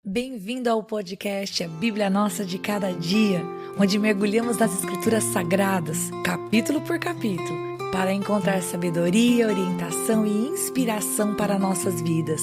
Bem-vindo ao podcast A Bíblia Nossa de Cada Dia, onde mergulhamos nas Escrituras Sagradas, capítulo por capítulo, para encontrar sabedoria, orientação e inspiração para nossas vidas.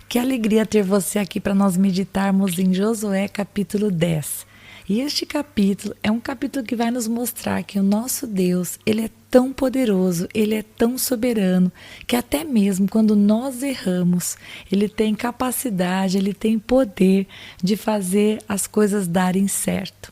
Que alegria ter você aqui para nós meditarmos em Josué capítulo 10. E este capítulo é um capítulo que vai nos mostrar que o nosso Deus, Ele é tão poderoso, Ele é tão soberano, que até mesmo quando nós erramos, Ele tem capacidade, Ele tem poder de fazer as coisas darem certo.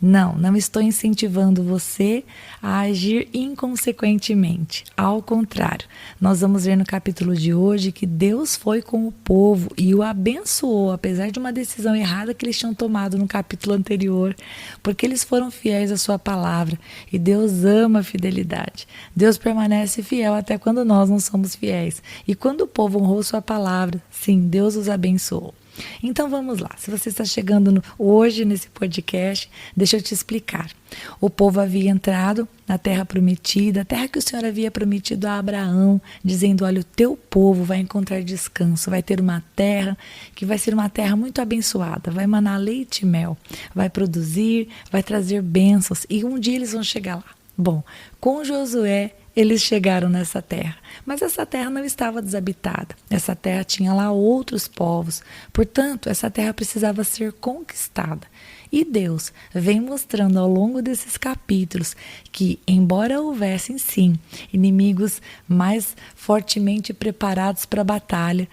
Não estou incentivando você a agir inconsequentemente. Ao contrário, nós vamos ver no capítulo de hoje que Deus foi com o povo e o abençoou, apesar de uma decisão errada que eles tinham tomado no capítulo anterior, porque eles foram fiéis à sua palavra. E Deus ama a fidelidade. Deus permanece fiel até quando nós não somos fiéis. E quando o povo honrou sua palavra, sim, Deus os abençoou. Então vamos lá, se você está chegando hoje nesse podcast, deixa eu te explicar. O povo havia entrado na terra prometida, a terra que o Senhor havia prometido a Abraão, dizendo, olha, o teu povo vai encontrar descanso, vai ter uma terra que vai ser uma terra muito abençoada, vai manar leite e mel, vai produzir, vai trazer bênçãos e um dia eles vão chegar lá. Bom, com Josué, eles chegaram nessa terra, mas essa terra não estava desabitada, essa terra tinha lá outros povos, portanto, essa terra precisava ser conquistada. E Deus vem mostrando ao longo desses capítulos que, embora houvessem sim inimigos mais fortemente preparados para a batalha,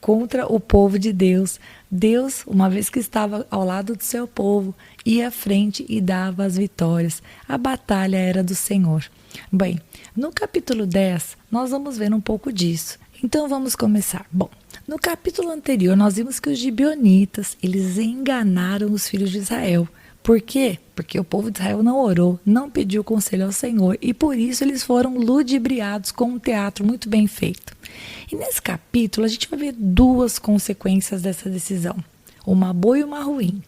contra o povo de Deus, Deus, uma vez que estava ao lado do seu povo, ia à frente e dava as vitórias. A batalha era do Senhor. Bem, no capítulo 10, nós vamos ver um pouco disso. Então vamos começar. Bom, no capítulo anterior, nós vimos que os gibeonitas, eles enganaram os filhos de Israel. Por quê? Porque o povo de Israel não orou, não pediu conselho ao Senhor e por isso eles foram ludibriados com um teatro muito bem feito. E nesse capítulo a gente vai ver duas consequências dessa decisão, uma boa e uma ruim.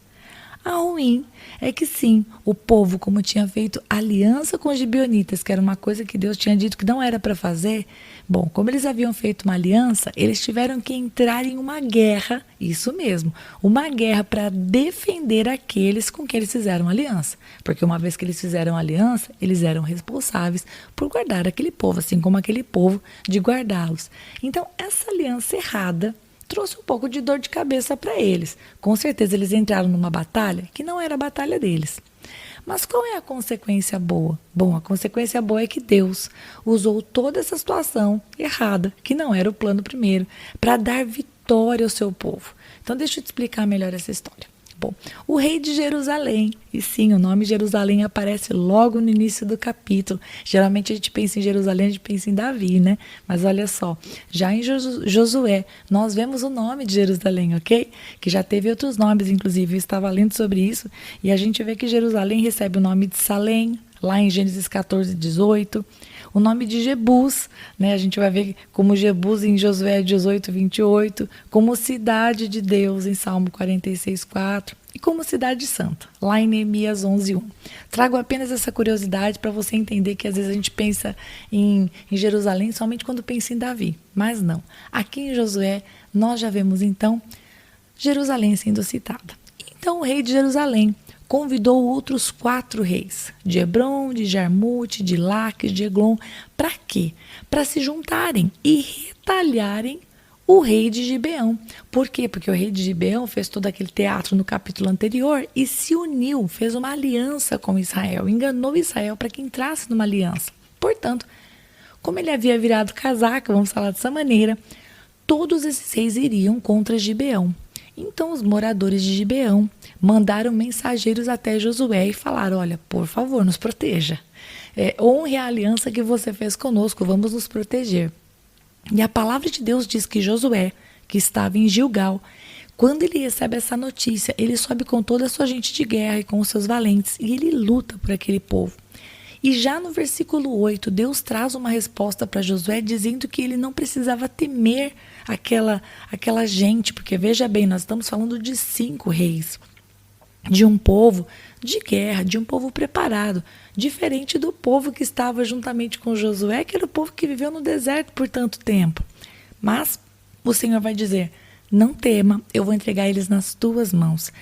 A ruim é que sim, o povo, como tinha feito aliança com os gibeonitas, que era uma coisa que Deus tinha dito que não era para fazer, bom, como eles haviam feito uma aliança, eles tiveram que entrar em uma guerra, isso mesmo, uma guerra para defender aqueles com quem eles fizeram aliança. Porque uma vez que eles fizeram aliança, eles eram responsáveis por guardar aquele povo, assim como aquele povo de guardá-los. Então, essa aliança errada trouxe um pouco de dor de cabeça para eles. Com certeza eles entraram numa batalha que não era a batalha deles. Mas qual é a consequência boa? Bom, a consequência boa é que Deus usou toda essa situação errada, que não era o plano primeiro, para dar vitória ao seu povo. Então deixa eu te explicar melhor essa história. Bom, o rei de Jerusalém, e sim, o nome Jerusalém aparece logo no início do capítulo. Geralmente a gente pensa em Jerusalém, a gente pensa em Davi, né? Mas olha só, já em Josué, nós vemos o nome de Jerusalém, ok? Que já teve outros nomes, inclusive, eu estava lendo sobre isso, e a gente vê que Jerusalém recebe o nome de Salém, lá em Gênesis 14, 18. O nome de Jebus, né? A gente vai ver como Jebus em Josué 18, 28, como cidade de Deus em Salmo 46, 4 e como cidade santa, lá em Neemias 11, 1. Trago apenas essa curiosidade para você entender que às vezes a gente pensa em Jerusalém somente quando pensa em Davi, mas não. Aqui em Josué nós já vemos então Jerusalém sendo citada. Então o rei de Jerusalém convidou outros 4 reis, de Hebron, de Jarmute, de Laques, de Eglon. Para quê? Para se juntarem e retalharem o rei de Gibeão. Por quê? Porque o rei de Gibeão fez todo aquele teatro no capítulo anterior e se uniu, fez uma aliança com Israel, enganou Israel para que entrasse numa aliança. Portanto, como ele havia virado casaca, vamos falar dessa maneira, todos esses reis iriam contra Gibeão. Então os moradores de Gibeão mandaram mensageiros até Josué e falaram, olha, por favor, nos proteja. Honre a aliança que você fez conosco, vamos nos proteger. E a palavra de Deus diz que Josué, que estava em Gilgal, quando ele recebe essa notícia, ele sobe com toda a sua gente de guerra e com os seus valentes e ele luta por aquele povo. E já no versículo 8, Deus traz uma resposta para Josué dizendo que ele não precisava temer aquela gente, porque veja bem, nós estamos falando de 5 reis. de um povo de guerra, de um povo preparado, diferente do povo que estava juntamente com Josué, que era o povo que viveu no deserto por tanto tempo. Mas o Senhor vai dizer: não tema, eu vou entregar eles nas tuas mãos.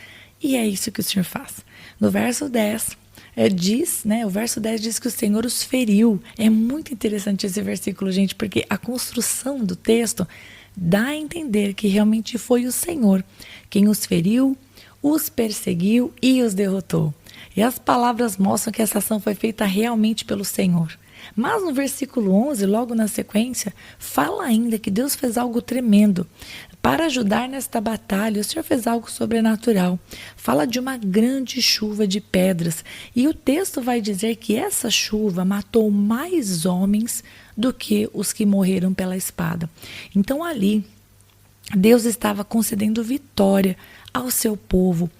E é isso que o Senhor faz. No verso 10, o verso 10 diz que o Senhor os feriu. É muito interessante esse versículo, gente, porque a construção do texto dá a entender que realmente foi o Senhor quem os feriu, os perseguiu e os derrotou. E as palavras mostram que essa ação foi feita realmente pelo Senhor. Mas no versículo 11, logo na sequência, fala ainda que Deus fez algo tremendo. Para ajudar nesta batalha, o Senhor fez algo sobrenatural. Fala de uma grande chuva de pedras. E o texto vai dizer que essa chuva matou mais homens do que os que morreram pela espada. Então ali, Deus estava concedendo vitória ao seu povo.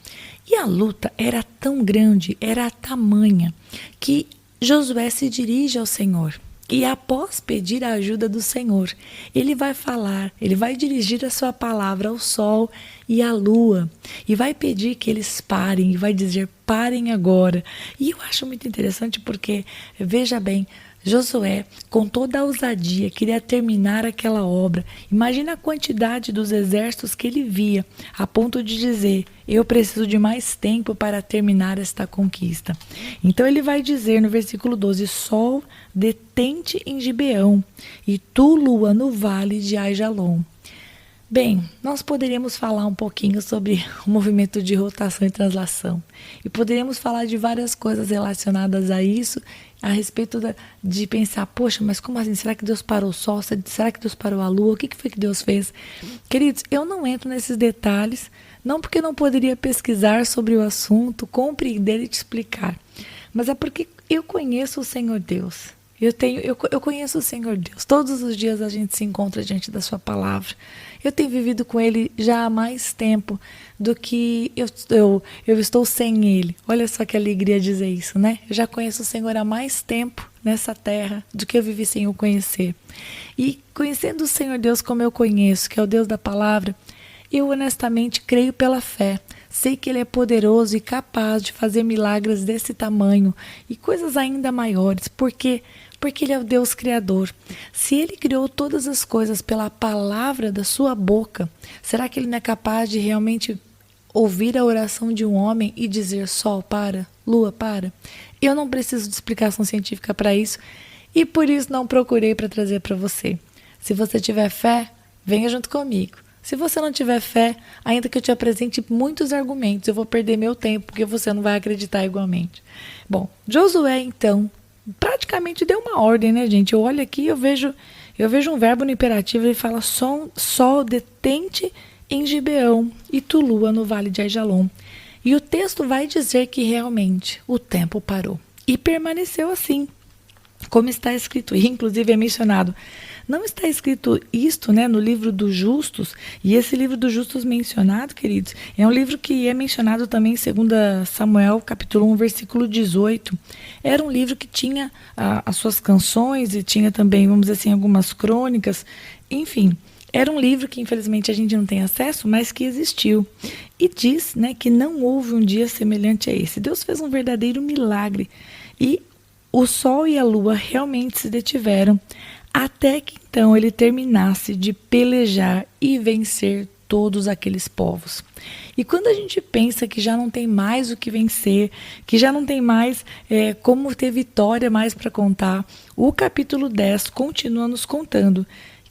E a luta era tão grande, era tamanha, que Josué se dirige ao Senhor. E após pedir a ajuda do Senhor, ele vai falar, ele vai dirigir a sua palavra ao sol e à lua. E vai pedir que eles parem, e vai dizer: parem agora. E eu acho muito interessante porque, veja bem, Josué, com toda a ousadia, queria terminar aquela obra. Imagina a quantidade dos exércitos que ele via, a ponto de dizer: eu preciso de mais tempo para terminar esta conquista. Então ele vai dizer no versículo 12: sol, detente em Gibeão, e tu, lua, no vale de Aijalon. Bem, nós poderíamos falar um pouquinho sobre o movimento de rotação e translação. E poderíamos falar de várias coisas relacionadas a isso, a respeito de pensar: poxa, mas como assim? Será que Deus parou o sol? Será que Deus parou a lua? O que foi que Deus fez? Queridos, eu não entro nesses detalhes, não porque eu não poderia pesquisar sobre o assunto, compreender e te explicar, mas é porque eu conheço o Senhor Deus. Eu conheço o Senhor Deus. Todos os dias a gente se encontra diante da sua palavra. Eu tenho vivido com Ele já há mais tempo do que eu estou sem Ele. Olha só que alegria dizer isso, né? Eu já conheço o Senhor há mais tempo nessa terra do que eu vivi sem o conhecer. E conhecendo o Senhor Deus como eu conheço, que é o Deus da palavra, eu honestamente creio pela fé. Sei que Ele é poderoso e capaz de fazer milagres desse tamanho e coisas ainda maiores, porque Ele é o Deus Criador. Se Ele criou todas as coisas pela palavra da sua boca, será que Ele não é capaz de realmente ouvir a oração de um homem e dizer: sol, para, lua, para? Eu não preciso de explicação científica para isso e por isso não procurei para trazer para você. Se você tiver fé, venha junto comigo. Se você não tiver fé, ainda que eu te apresente muitos argumentos, eu vou perder meu tempo, porque você não vai acreditar igualmente. Bom, Josué, então, praticamente deu uma ordem, né, gente? Eu olho aqui, eu vejo um verbo no imperativo, ele fala: sol, detente em Gibeão, e tu, lua, no vale de Aijalon. E o texto vai dizer que realmente o tempo parou. E permaneceu assim, como está escrito, e inclusive é mencionado. Não está escrito isto, né, no livro dos justos, e esse livro dos justos mencionado, queridos, é um livro que é mencionado também em 2 Samuel, capítulo 1, versículo 18. Era um livro que tinha as suas canções e tinha também, vamos dizer assim, algumas crônicas, enfim. Era um livro que infelizmente a gente não tem acesso, mas que existiu. E diz, né, que não houve um dia semelhante a esse. Deus fez um verdadeiro milagre e o sol e a lua realmente se detiveram, até que então ele terminasse de pelejar e vencer todos aqueles povos. E quando a gente pensa que já não tem mais o que vencer, que já não tem mais como ter vitória mais para contar, o capítulo 10 continua nos contando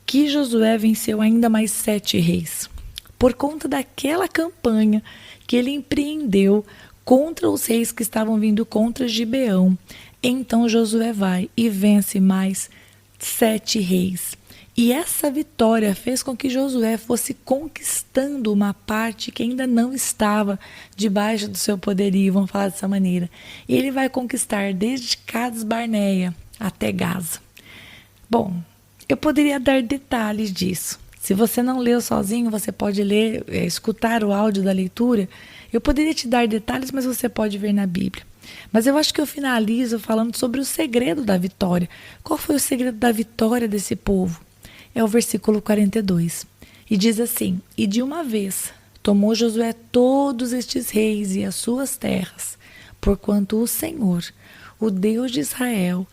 que Josué venceu ainda mais 7 reis, por conta daquela campanha que ele empreendeu contra os reis que estavam vindo contra Gibeão. Então Josué vai e vence mais 7 reis. E essa vitória fez com que Josué fosse conquistando uma parte que ainda não estava debaixo do seu poderio, vamos falar dessa maneira. E ele vai conquistar desde Cades Barneia até Gaza. Bom, eu poderia dar detalhes disso. Se você não leu sozinho, você pode ler, escutar o áudio da leitura. Eu poderia te dar detalhes, mas você pode ver na Bíblia. Mas eu acho que eu finalizo falando sobre o segredo da vitória. Qual foi o segredo da vitória desse povo? É o versículo 42. E diz assim: e de uma vez tomou Josué todos estes reis e as suas terras, porquanto o Senhor, o Deus de Israel,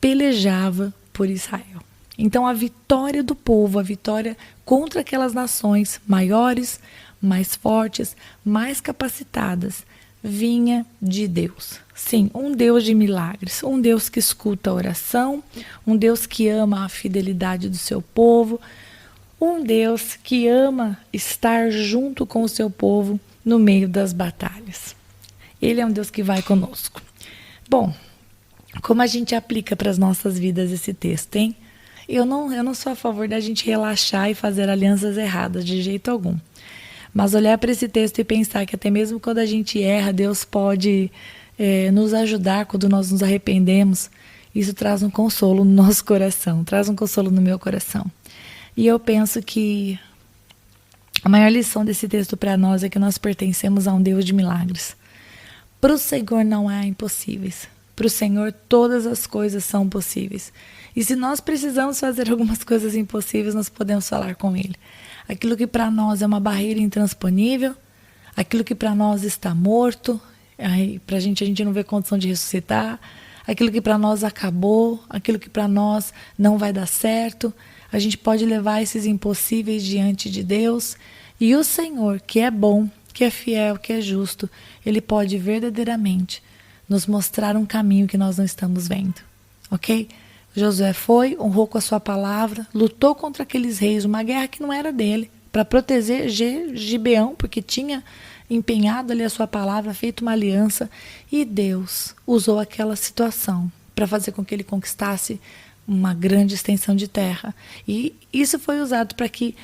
pelejava por Israel. Então a vitória do povo, a vitória contra aquelas nações maiores, mais fortes, mais capacitadas, vinha de Deus. Sim, um Deus de milagres, um Deus que escuta a oração, um Deus que ama a fidelidade do seu povo, um Deus que ama estar junto com o seu povo no meio das batalhas. Ele é um Deus que vai conosco. Bom, como a gente aplica para as nossas vidas esse texto, hein? Eu não sou a favor da gente relaxar e fazer alianças erradas, de jeito algum. Mas olhar para esse texto e pensar que até mesmo quando a gente erra, Deus pode nos ajudar quando nós nos arrependemos. Isso traz um consolo no nosso coração, traz um consolo no meu coração. E eu penso que a maior lição desse texto para nós é que nós pertencemos a um Deus de milagres. Para o Senhor não há impossíveis. Para o Senhor todas as coisas são possíveis. E se nós precisamos fazer algumas coisas impossíveis, nós podemos falar com Ele. Aquilo que para nós é uma barreira intransponível, aquilo que para nós está morto, para a gente não vê condição de ressuscitar, aquilo que para nós acabou, aquilo que para nós não vai dar certo, a gente pode levar esses impossíveis diante de Deus. E o Senhor, que é bom, que é fiel, que é justo, Ele pode verdadeiramente nos mostrar um caminho que nós não estamos vendo, ok? Josué foi, honrou com a sua palavra, lutou contra aqueles reis, uma guerra que não era dele, para proteger Gibeão, porque tinha empenhado ali a sua palavra, feito uma aliança, e Deus usou aquela situação para fazer com que ele conquistasse uma grande extensão de terra. E isso foi usado para que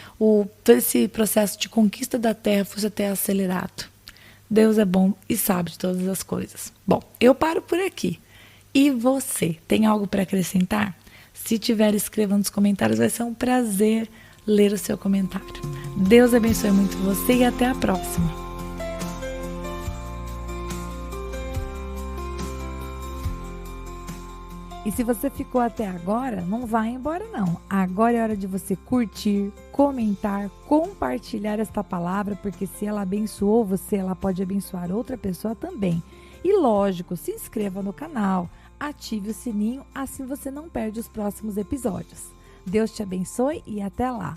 esse processo de conquista da terra fosse até acelerado. Deus é bom e sabe de todas as coisas. Bom, eu paro por aqui. E você, tem algo para acrescentar? Se tiver, escreva nos comentários, vai ser um prazer ler o seu comentário. Deus abençoe muito você e até a próxima. E se você ficou até agora, não vai embora não. Agora é hora de você curtir, comentar, compartilhar esta palavra, porque se ela abençoou você, ela pode abençoar outra pessoa também. E lógico, se inscreva no canal, ative o sininho, assim você não perde os próximos episódios. Deus te abençoe e até lá!